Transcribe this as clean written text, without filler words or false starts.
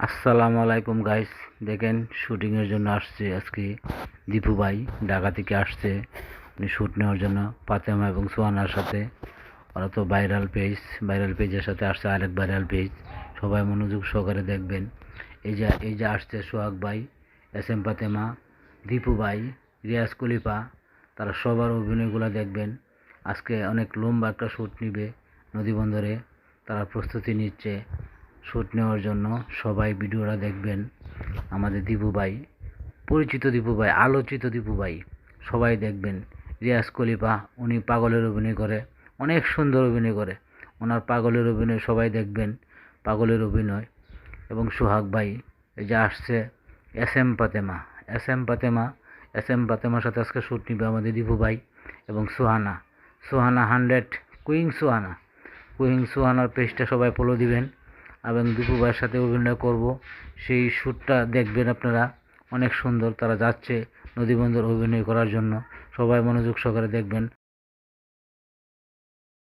আসসালামু আলাইকুম গাইস। দেখেন শুটিংয়ের জন্য আসছে আজকে দীপু ভাই ঢাকা থেকে আসছে। উনি শ্যুট নেওয়ার জন্য ফাতেমা এবং সোহানার সাথে। ওরা তো ভাইরাল পেজের সাথে আসছে আরেক ভাইরাল পেজ। সবাই মনোযোগ সহকারে দেখবেন। এই যে আসছে সোহাগ ভাই, এস এম ফাতেমা, দীপু ভাই, রিয়াজ খলিফা। তারা সবার অভিনয়গুলো দেখবেন। আজকে অনেক লম্বা একটা শ্যুট নিবে নদীবন্দরে। তারা প্রস্তুতি নিচ্ছে শ্যুট নেওয়ার জন্য। সবাই ভিডিওটা দেখবেন। আমাদের দীপু ভাই, পরিচিত দীপু ভাই, আলোচিত দীপু ভাই, সবাই দেখবেন। রিয়াজ খলিফা, উনি পাগলের অভিনয় করে, অনেক সুন্দর অভিনয় করে। ওনার পাগলের অভিনয় সবাই দেখবেন, পাগলের অভিনয়। এবং সোহাগ ভাই, এই যে আসছে S M Fatema, S M Fatema, S M ফাতেমার সাথে আজকে শ্যুট নিবে আমাদের দীপু ভাই। এবং সোহানা, সোহানা 100 কুইং সোহানা, কুইং সোহানার পেজটা সবাই ফলো দিবেন। এবং দীপু ভাইয়ের সাথে অভিনয় করব, সেই শ্যুটটা দেখবেন আপনারা। অনেক সুন্দর। তারা যাচ্ছে নদীবন্দর অভিনয় করার জন্য। সবাই মনোযোগ সহকারে দেখবেন।